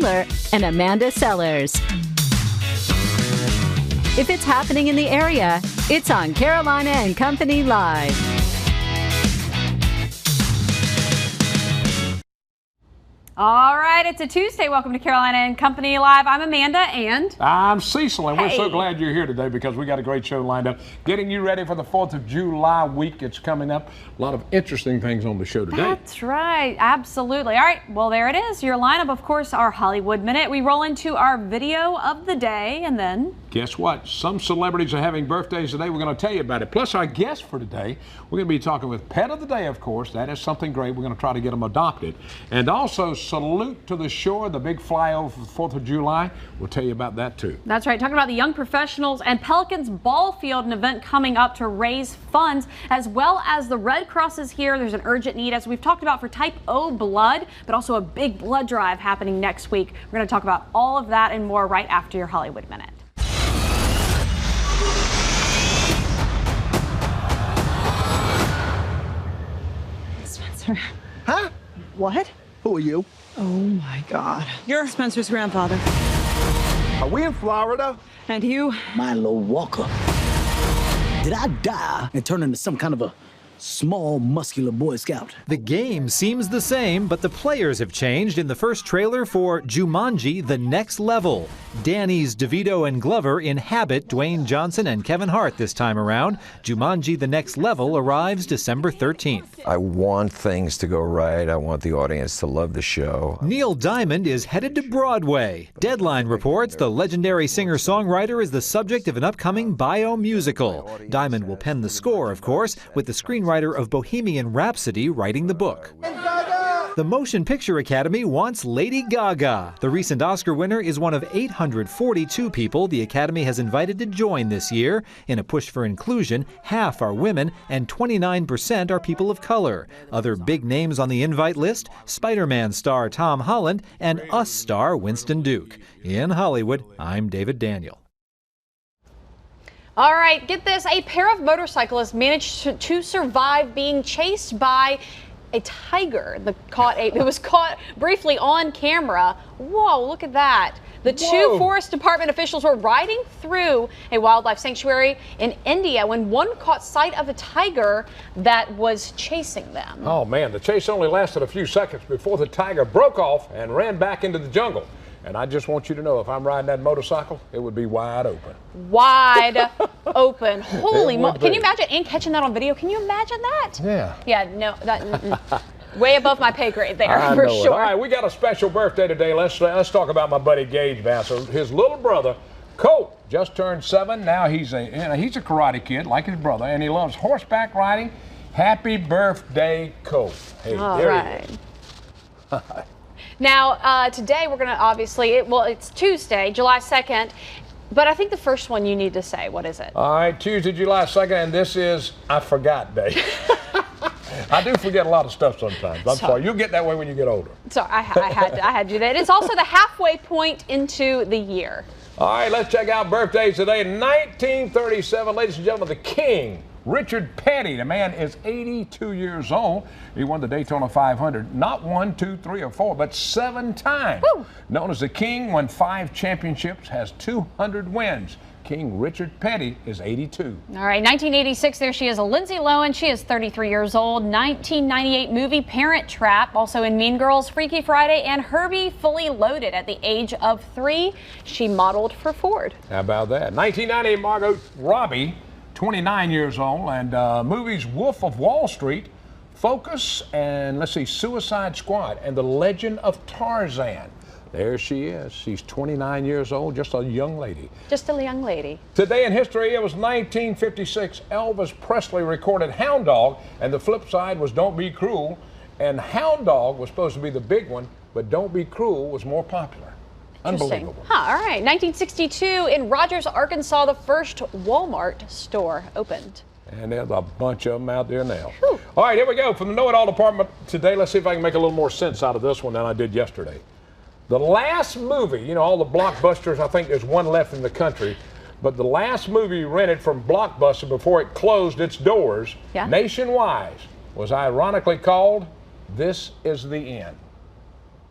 Chandler and Amanda Sellers. If it's happening in the area, it's on Carolina and Company Live. All right, it's a Tuesday. Welcome to Carolina and Company Live. I'm Amanda and I'm Cecil, and we're so glad you're here today because we got a great show lined up. Getting you ready for the 4th of July week. It's coming up. A lot of interesting things on the show today. That's right. Absolutely. All right. Well, there it is. Your lineup, of course, our Hollywood Minute. We roll into our video of the day, and then guess what? Some celebrities are having birthdays today. We're going to tell you about it. Plus, our guest for today, we're going to be talking with Pet of the Day, of course. That is something great. We're going to try to get them adopted. And also, Salute to the Shore, the big flyover for the 4th of July. We'll tell you about that, too. That's right. Talking about the young professionals and Pelicans Ball Field, an event coming up to raise funds, as well as the Red Cross is here. There's an urgent need, as we've talked about, for type O blood, but also a big blood drive happening next week. We're going to talk about all of that and more right after your Hollywood Minute. Spencer. Huh? What? Who are you? Oh my God. You're Spencer's grandfather. Are we in Florida? And you? Milo Walker. Did I die and turn into some kind of a small, muscular Boy Scout? The game seems the same, but the players have changed in the first trailer for Jumanji: The Next Level. Danny's DeVito and Glover inhabit Dwayne Johnson and Kevin Hart this time around. Jumanji: The Next Level arrives December 13th. I want things to go right. I want the audience to love the show. Neil Diamond is headed to Broadway. Deadline reports the legendary singer-songwriter is the subject of an upcoming bio-musical. Diamond will pen the score, of course, with the screenwriter of Bohemian Rhapsody writing the book. The Motion Picture Academy wants Lady Gaga. The recent Oscar winner is one of 842 people the Academy has invited to join this year. In a push for inclusion, half are women and 29% are people of color. Other big names on the invite list: Spider-Man star Tom Holland and Us star Winston Duke. In Hollywood, I'm David Daniel. All right, get this. A pair of motorcyclists managed to survive being chased by a tiger. It was caught briefly on camera. Whoa, look at that. The two forest department officials were riding through a wildlife sanctuary in India when one caught sight of a tiger that was chasing them. Oh, man, the chase only lasted a few seconds before the tiger broke off and ran back into the jungle. And I just want you to know, if I'm riding that motorcycle, it would be wide open. Wide open. Holy moly. Can you imagine? And catching that on video, can you imagine that? Yeah. Yeah, no, that way above my pay grade there, I for know sure. All right, we got a special birthday today. Let's talk about my buddy Gage Vassar. His little brother, Colt, just turned 7. Now he's a karate kid like his brother, and he loves horseback riding. Happy birthday, Colt. Hey, all there right. he is. Now, today we're going to it's Tuesday, July 2nd, but I think the first one you need to say, what is it? All right, Tuesday, July 2nd, and this is I Forgot Day. I do forget a lot of stuff sometimes. I'm sorry. You'll get that way when you get older. Sorry, I had to do that. It's also the halfway point into the year. All right, let's check out birthdays today. 1937, ladies and gentlemen, the King, Richard Petty. The man is 82 years old. He won the Daytona 500, not 1, 2, 3, or 4, but 7 times. Woo. Known as the King, won 5 championships, has 200 wins. King Richard Petty is 82. All right, 1986, there she is, Lindsay Lohan. She is 33 years old. 1998 movie Parent Trap, also in Mean Girls, Freaky Friday, and Herbie Fully Loaded. At the age of 3, she modeled for Ford. How about that? 1998, Margot Robbie, 29 years old, and movies Wolf of Wall Street, Focus, and let's see, Suicide Squad, and The Legend of Tarzan. There she is. She's 29 years old, just a young lady. Just a young lady. Today in history, it was 1956. Elvis Presley recorded Hound Dog, and the flip side was Don't Be Cruel. And Hound Dog was supposed to be the big one, but Don't Be Cruel was more popular. Unbelievable. Huh, all right. 1962, in Rogers, Arkansas, the first Walmart store opened. And there's a bunch of them out there now. Whew. All right, here we go. From the Know It All department today, let's see if I can make a little more sense out of this one than I did yesterday. The last movie, you know, all the blockbusters, I think there's one left in the country, but the last movie rented from Blockbuster before it closed its doors nationwide was ironically called This Is the End.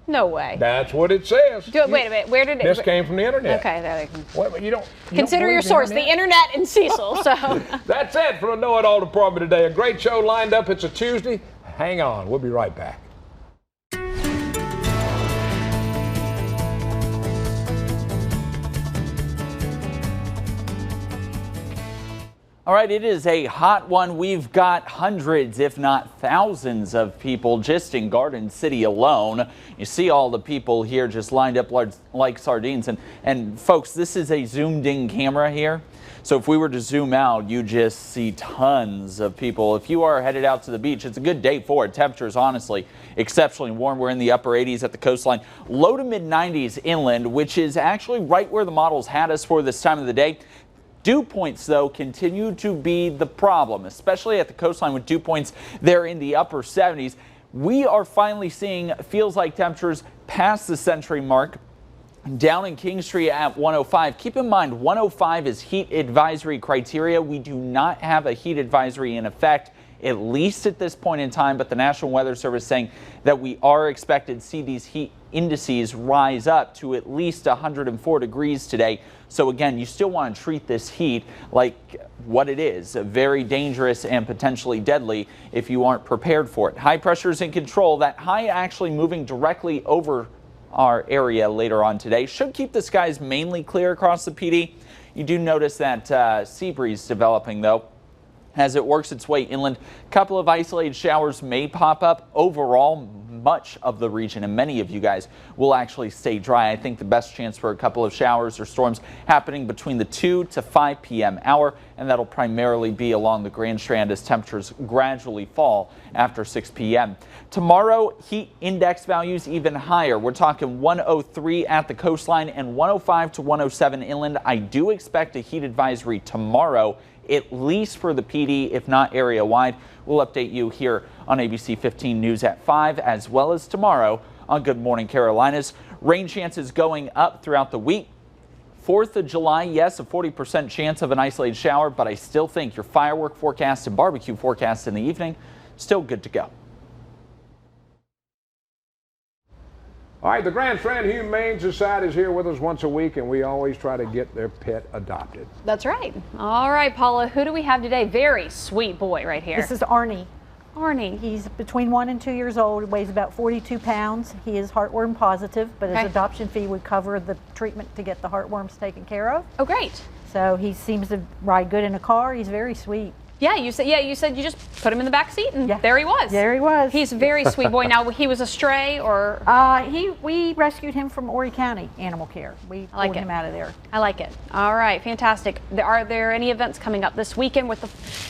No way. That's what it says. Wait a minute. Where did it? This came from the internet. Okay, there they can. Wait, you don't Consider your source, the internet and Cecil. So that's it for the Know It All department today. A great show lined up. It's a Tuesday. Hang on. We'll be right back. All right, it is a hot one. We've got hundreds, if not thousands, of people just in Garden City alone. You see all the people here just lined up like sardines. And folks, this is a zoomed in camera here. So if we were to zoom out, you just see tons of people. If you are headed out to the beach, it's a good day for it. Temperatures, honestly, exceptionally warm. We're in the upper 80s at the coastline, low to mid 90s inland, which is actually right where the models had us for this time of the day. Dew points, though, continue to be the problem, especially at the coastline with dew points there in the upper 70s. We are finally seeing feels like temperatures past the century mark down in King Street at 105. Keep in mind, 105 is heat advisory criteria. We do not have a heat advisory in effect, at least at this point in time, but the National Weather Service saying that we are expected to see these heat indices rise up to at least 104 degrees today. So again, you still want to treat this heat like what it is, very dangerous and potentially deadly if you aren't prepared for it. High pressure is in control. That high actually moving directly over our area later on today should keep the skies mainly clear across the PD. You do notice that sea breeze developing, though, as it works its way inland. A couple of isolated showers may pop up. Overall, much of the region and many of you guys will actually stay dry. I think the best chance for a couple of showers or storms happening between the 2 to 5 p.m. hour, and that'll primarily be along the Grand Strand as temperatures gradually fall after 6 p.m. Tomorrow, heat index values even higher. We're talking 103 at the coastline and 105 to 107 inland. I do expect a heat advisory tomorrow, at least for the PD, if not area wide. We'll update you here on ABC 15 News at 5, as well as tomorrow on Good Morning Carolinas. Rain chances going up throughout the week. 4th of July, yes, a 40% chance of an isolated shower, but I still think your firework forecast and barbecue forecast in the evening, still good to go. All right, the Grand Strand Humane Society is here with us once a week, and we always try to get their pet adopted. that's right. All right, Paula, who do we have today? Very sweet boy right here. This is Arnie. Arnie. He's between 1 and 2 years old, weighs about 42 pounds. He is heartworm positive, but his adoption fee would cover the treatment to get the heartworms taken care of. Oh, great. So he seems to ride good in a car. He's very sweet. Yeah, you said you just put him in the back seat, and there he was. There he was. He's a very sweet boy. Now, he was a stray, or we rescued him from Horry County Animal Care. We pulled him out of there. I like it. All right, fantastic. Are there any events coming up this weekend with the?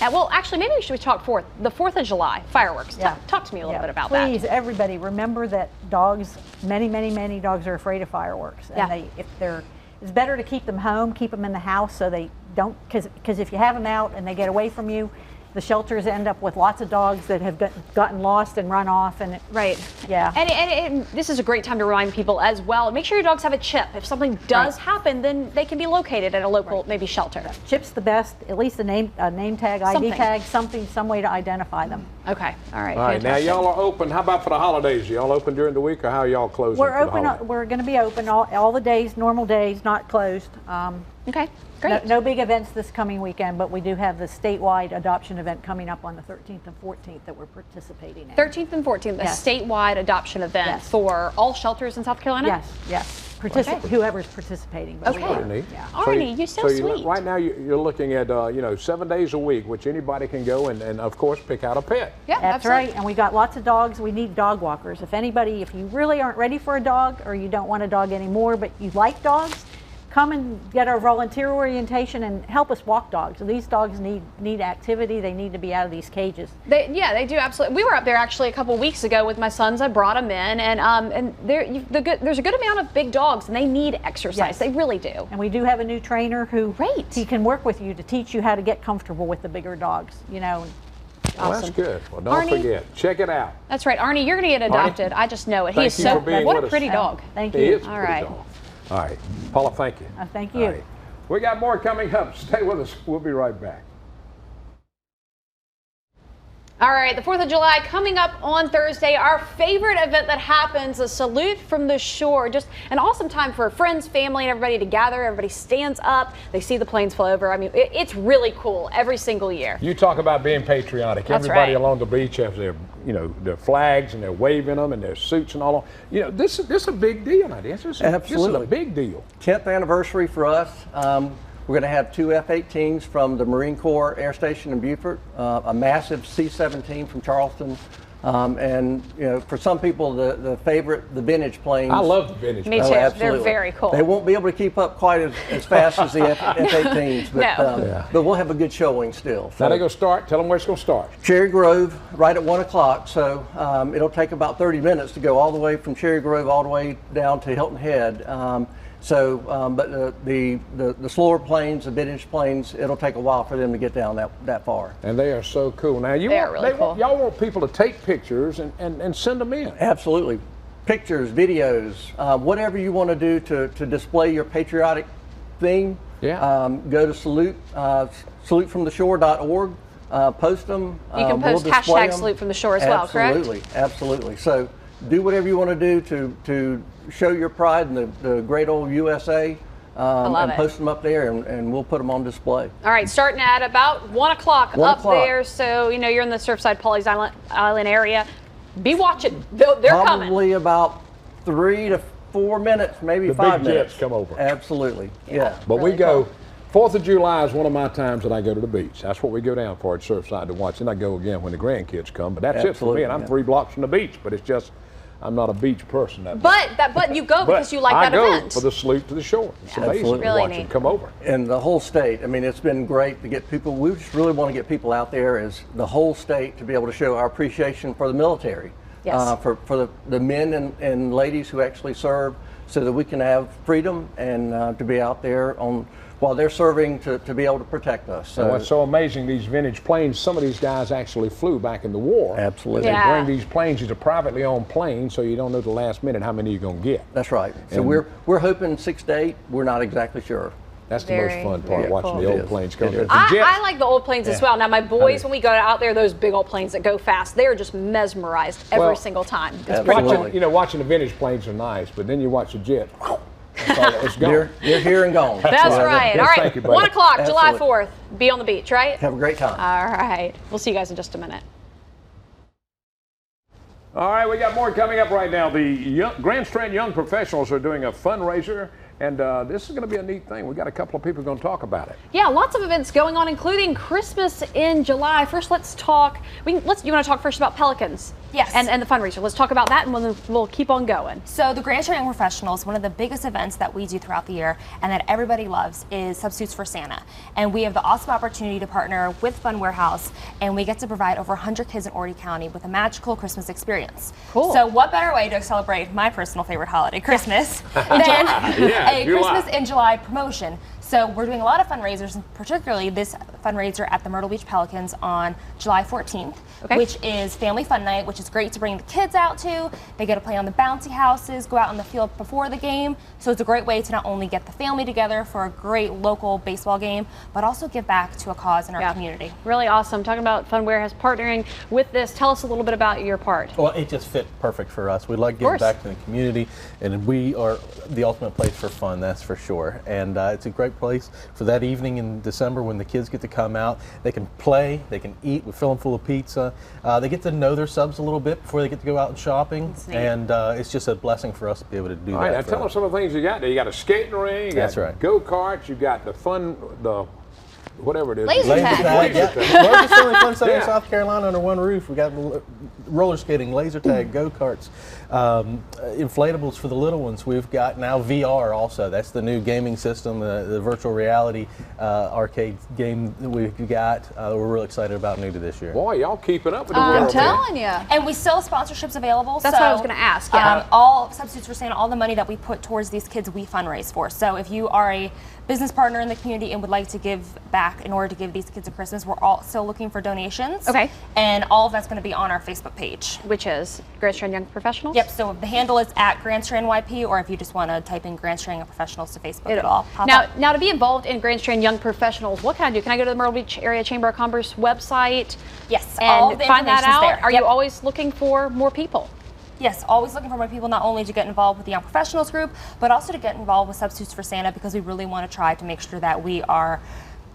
Well, actually, maybe we should talk the 4th of July fireworks. Yeah. Talk to me a little bit about that. Please, everybody, remember that dogs, many dogs are afraid of fireworks, and it's better to keep them home, keep them in the house, so they don't, because if you have them out and they get away from you, the shelters end up with lots of dogs that have gotten lost and run off. And And this is a great time to remind people as well. Make sure your dogs have a chip. If something does happen, then they can be located at a local maybe shelter. Chip's the best. At least a name tag, ID tag, some way to identify them. Okay. All right. All right. Now y'all are open. How about for the holidays? Y'all open during the week, or how are y'all closing? We're open. We're going to be open all the days, normal days, not closed. Okay. Great. No big events this coming weekend, but we do have the statewide adoption event coming up on the 13th and 14th that we're participating in. 13th and 14th, a statewide adoption event for all shelters in South Carolina? Yes. Whoever's participating. But Arnie, you're so sweet. Right now, you're looking at 7 days a week, which anybody can go and of course pick out a pet. Yeah, that's right. And we got lots of dogs. We need dog walkers. If you really aren't ready for a dog, or you don't want a dog anymore, but you like dogs, come and get our volunteer orientation and help us walk dogs. So these dogs need activity. They need to be out of these cages. They do, absolutely. We were up there actually a couple weeks ago with my sons. I brought them in, and there's a good amount of big dogs, and they need exercise. Yes. They really do. And we do have a new trainer who he can work with you to teach you how to get comfortable with the bigger dogs. Well, that's good. Well, don't forget. Check it out. That's right. Arnie, you're going to get adopted. Arnie, I just know it. He's so what a pretty dog. Thank you. He is a pretty dog. All right. Paula, thank you. Thank you. Right. We got more coming up. Stay with us. We'll be right back. All right, the 4th of July coming up on Thursday. Our favorite event that happens, a salute from the shore. Just an awesome time for friends, family, and everybody to gather. Everybody stands up. They see the planes fly over. I mean, it's really cool every single year. You talk about being patriotic. That's Everybody right. along the beach has their, their flags and they're waving them and their suits and all. This is a big deal now. This is a big deal. 10th anniversary for us. We're going to have 2 F-18s from the Marine Corps Air Station in Beaufort, a massive C-17 from Charleston, and for some people, the favorite, the vintage planes. I love the vintage. Me too. They're very cool. They won't be able to keep up quite as fast as the F-18s, but, No. but we'll have a good showing still. Now they're going to start. Tell them where it's going to start. Cherry Grove, right at 1 o'clock. So it'll take about 30 minutes to go all the way from Cherry Grove all the way down to Hilton Head. But the slower planes, the vintage planes, it'll take a while for them to get down that far. And they are so cool. Now y'all want people to take pictures and send them in. Absolutely, pictures, videos, whatever you want to do to display your patriotic theme. Yeah. Go to salutefromtheshore.org. Post them. You can post hashtag salute from the shore as well, correct? Absolutely. So do whatever you want to do to show your pride in the great old USA, and post them up there, and we'll put them on display. All right, starting at about 1 o'clock up there. So you're in the Surfside Pawleys Island area. Be watching. They're coming. Probably about 3 to 4 minutes, maybe the 5 big minutes. jets come over. Absolutely. Yeah. But we go. 4th of July is one of my times that I go to the beach. That's what we go down for at Surfside to watch. And I go again when the grandkids come. But that's it for me. And I'm 3 blocks from the beach. But it's just, I'm not a beach person. But you go because you like that event. I go for the salute to the shore. It's amazing to really watch neat. them come over. And the whole state, I mean, it's been great to get people. We just really want to get people out there as the whole state to be able to show our appreciation for the military. Yes. For the men and ladies who actually serve, so that we can have freedom and to be out there while they're serving to be able to protect us. So what's so amazing, these vintage planes, some of these guys actually flew back in the war. Absolutely. And they bring these planes, these are privately owned planes, so you don't know the last minute how many you're going to get. That's right. So we're hoping 6 to 8. We're not exactly sure. That's the most fun part, watching the old planes come in. I like the old planes as well. Now, my boys, when we go out there, those big old planes that go fast, they're just mesmerized every single time. It's pretty cool. Watching the vintage planes are nice, but then you watch the jet. It's gone. They're here and gone. That's right. All right, 1 o'clock, July 4th. Be on the beach, right? Have a great time. All right. We'll see you guys in just a minute. All right, we got more coming up right now. The Grand Strand Young Professionals are doing a fundraiser, and this is going to be a neat thing. We got a couple of people going to talk about it. Yeah, lots of events going on, including Christmas in July. First, let's talk. You want to talk first about Pelicans? Yes. And the fundraiser. Let's talk about that, and we'll keep on going. So the Grand Strand Young Professionals, one of the biggest events that we do throughout the year and that everybody loves, is Substitutes for Santa. And we have the awesome opportunity to partner with Fun Warehouse, and we get to provide over 100 kids in Horry County with a magical Christmas experience. Cool. So what better way to celebrate my personal favorite holiday, Christmas, than a Christmas in July promotion? So we're doing a lot of fundraisers, and particularly this fundraiser at the Myrtle Beach Pelicans on July 14th, which is Family Fun Night, which is great to bring the kids out to. They get to play on the bouncy houses, go out on the field before the game. So it's a great way to not only get the family together for a great local baseball game, but also give back to a cause in our community. Really awesome. Talking about Fun Warehouse partnering with this. Tell us a little bit about your part. Well, it just fit perfect for us. We like giving back to the community, and we are the ultimate place for fun, that's for sure. And it's a great place for that evening in December when the kids get to come out. They can play, they can eat, we fill them full of pizza. They get to know their subs a little bit before they get to go out and shopping. And it's just a blessing for us to be able to do that. All right, now tell us some of the things you got there. You got a skating ring, you got go-karts, you got whatever it is. Laser tag. Largest family fun center in South Carolina under one roof. We got roller skating, laser tag, go-karts, inflatables for the little ones. We've got now VR also. That's the new gaming system, the virtual reality arcade game that we've got. We're really excited about new to this year. Boy, y'all keeping up with the world. I'm telling you. And we still have sponsorships available. That's what I was going to ask. Yeah. All Substitutes for Santa, all the money that we put towards these kids, we fundraise for. So if you are a business partner in the community and would like to give back back in order to give these kids a Christmas. We're all still looking for donations. Okay. And all of that's going to be on our Facebook page. Which is Grand Strand Young Professionals? Yep, so the handle is at Grand Strand YP, or if you just want to type in Grand Strand Young Professionals to Facebook, it'll all pop up. Now, to be involved in Grand Strand Young Professionals, what can I do? Can I go to the Myrtle Beach Area Chamber of Commerce website? Yes, and all the find that out? there. Are you always looking for more people? Yes, always looking for more people, not only to get involved with the Young Professionals group, but also to get involved with Substitutes for Santa, because we really want to try to make sure that we are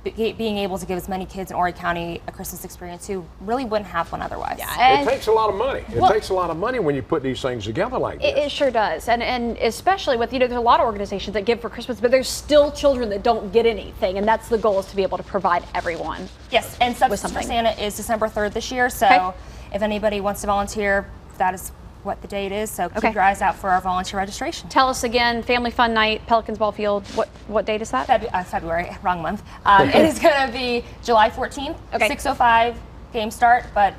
being able to give as many kids in Horry County a Christmas experience who really wouldn't have one otherwise. Yeah, it takes a lot of money. It takes a lot of money when you put these things together like this. It sure does, and especially with, there's a lot of organizations that give for Christmas, but there's still children that don't get anything, and that's the goal, is to be able to provide everyone. Yes, and Substitutes for Santa is December 3rd this year, so if anybody wants to volunteer, that is what the date is, so keep your eyes out for our volunteer registration. Tell us again, Family Fun Night, Pelicans Ball Field, what date is that? February, wrong month. It is going to be July 14th, 6:05 game start, but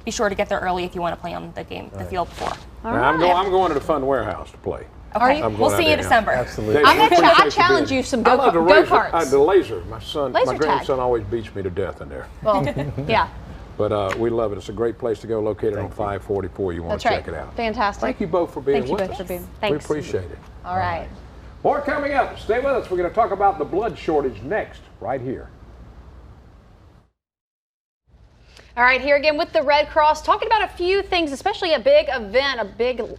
be sure to get there early if you want to play on the field before. I'm going to the Fun Warehouse to play. Okay, we'll see you in December. Absolutely. I challenge you some go-karts. The laser. My Laser grandson always beats me to death in there. Well, yeah. But we love it. It's a great place to go, located on 544. You want to check it out. Fantastic. Thank you both for being with us. Thanks. We appreciate it. All right. More coming up. Stay with us. We're going to talk about the blood shortage next, right here. All right, here again with the Red Cross, talking about a few things, especially a big event, a big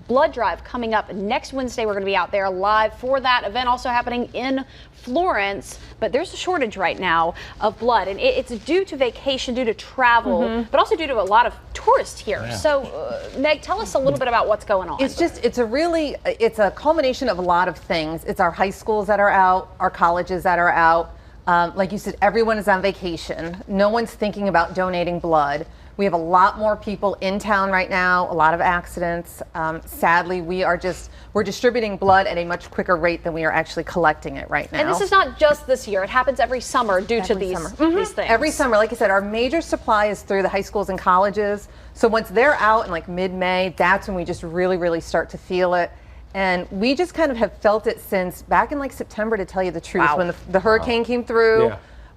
blood drive coming up next Wednesday. We're going to be out there live for that event, also happening in Florence. But there's a shortage right now of blood, and it's due to vacation, due to travel, but also due to a lot of tourists here. Yeah. So, Meg, tell us a little bit about what's going on. It's a culmination of a lot of things. It's our high schools that are out, our colleges that are out. Like you said, everyone is on vacation. No one's thinking about donating blood. We have a lot more people in town right now, a lot of accidents. Sadly, we're distributing blood at a much quicker rate than we are actually collecting it right now. And this is not just this year. It happens every summer due to these things. Every summer, like I said, our major supply is through the high schools and colleges. So once they're out in like mid-May, that's when we just really, really start to feel it. And we just kind of have felt it since back in like September, to tell you the truth, when the hurricane came through.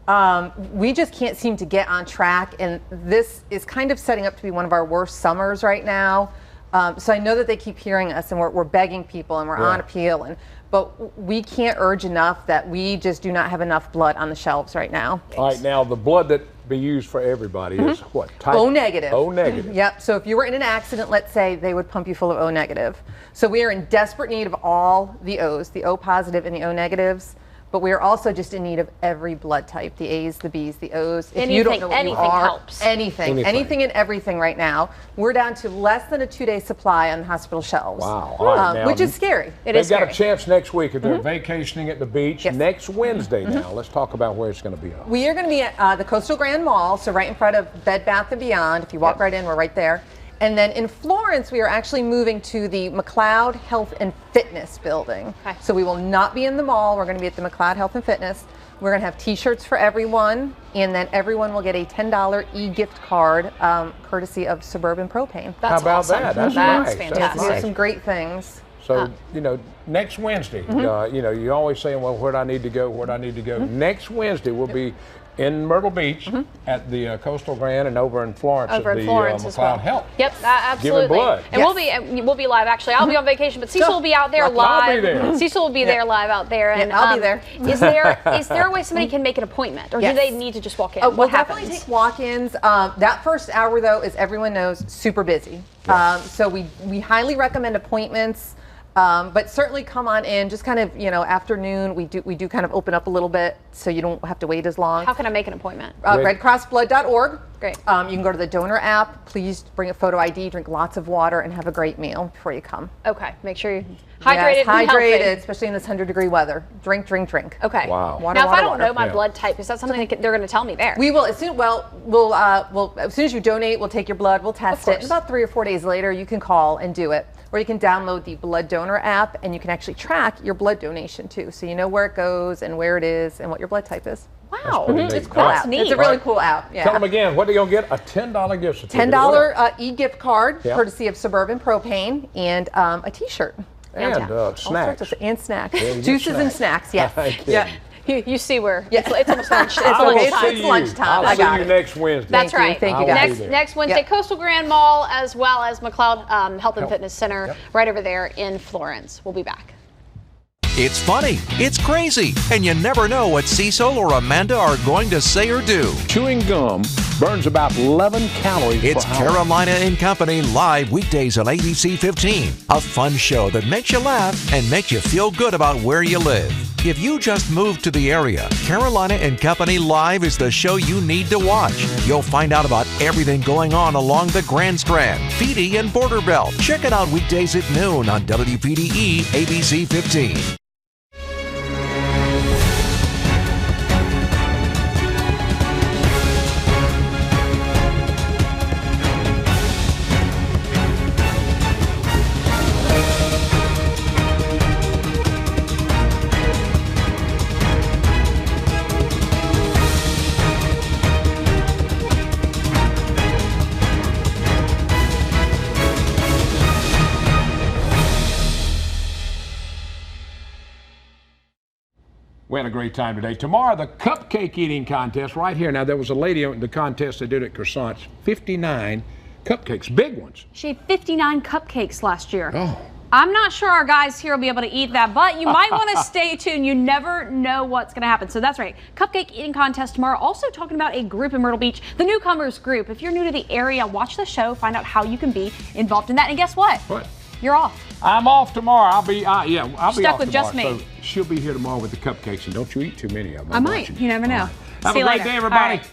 Yeah. We just can't seem to get on track, and this is kind of setting up to be one of our worst summers right now. So I know that they keep hearing us, and we're begging people, and we're on appeal, but we can't urge enough that we just do not have enough blood on the shelves right now. All right, now the blood that be used for everybody is what? Type? O negative. O negative. Yep. So if you were in an accident, let's say, they would pump you full of O negative. So we are in desperate need of all the O's, the O positive and the O negatives. But we are also just in need of every blood type, the A's, the B's, the O's. If you don't know what you are, helps. Anything and everything right now. We're down to less than a 2-day supply on hospital shelves. Wow. All right, now, which is scary. They've got a chance next week if they're vacationing at the beach. Yes. Next Wednesday now. Let's talk about where it's going to be on. We are going to be at the Coastal Grand Mall, so right in front of Bed Bath & Beyond. If you walk right in, we're right there. And then in Florence, we are actually moving to the McLeod Health and Fitness building. Okay. So we will not be in the mall. We're going to be at the McLeod Health and Fitness. We're going to have T-shirts for everyone, and then everyone will get a $10 e-gift card, courtesy of Suburban Propane. How about that? That's nice. Fantastic. We have some great things. So, next Wednesday, you're always saying, well, where do I need to go? Where do I need to go? Next Wednesday, we'll be in Myrtle Beach at the Coastal Grand, and over in Florence at the McLeod Health. Yep, absolutely. Giving blood. And we'll be live. Actually, I'll be on vacation, but Cecil will be out there live. I'll be there. Cecil will be there live out there, and I'll be there. Is there a way somebody can make an appointment, or do they need to just walk in? We'll definitely take walk-ins. That first hour, though, as everyone knows, super busy. Yes. So we highly recommend appointments. But certainly come on in, just kind of, afternoon, we do kind of open up a little bit so you don't have to wait as long. How can I make an appointment? RedCrossBlood.org. Great. You can go to the donor app. Please bring a photo ID, drink lots of water, and have a great meal before you come. Okay. Make sure you're hydrated. Yes, hydrated, especially in this 100-degree weather. Drink, drink, drink. Okay. Wow. Water, now, if I don't water. know my blood type, is that something they're going to tell me there? We will. As soon as you donate, we'll take your blood, we'll test it. About 3 or 4 days later, you can call and do it. Or you can download the Blood Donor app, and you can actually track your blood donation too, so you know where it goes and where it is and what your blood type is. Wow, it's cool. It's a really cool app. Yeah. Tell them again, what are they going to get? A $10 gift certificate. $10 e-gift card, courtesy of Suburban Propane, and a T-shirt. And snacks. And snacks. Juices and snacks, yes. You see where it's almost lunch. It's lunchtime. I'll see you next Wednesday. That's right. Thank you, guys. Next Wednesday, Coastal Grand Mall, as well as McLeod Health and Fitness Center, right over there in Florence. We'll be back. It's funny, it's crazy, and you never know what Cecil or Amanda are going to say or do. Chewing gum burns about 11 calories It's per hour. Carolina and Company live weekdays on ABC 15. A fun show that makes you laugh and makes you feel good about where you live. If you just moved to the area, Carolina and Company Live is the show you need to watch. You'll find out about everything going on along the Grand Strand, Feedy, and Border Belt. Check it out weekdays at noon on WPDE ABC 15. We had a great time today. Tomorrow, the cupcake eating contest right here. Now, there was a lady in the contest that did it at Croissants, 59 cupcakes, big ones. She had 59 cupcakes last year. Oh. I'm not sure our guys here will be able to eat that, but you might want to stay tuned. You never know what's going to happen. So that's right. Cupcake eating contest tomorrow. Also talking about a group in Myrtle Beach, the Newcomers Group. If you're new to the area, watch the show, find out how you can be involved in that. And guess what? What? You're off. I'm off tomorrow. I'll be I'll be Stuck off with tomorrow. just me. So she'll be here tomorrow with the cupcakes, and don't you eat too many of them. I might. You never know. Have See a you great later. day, All everybody. right.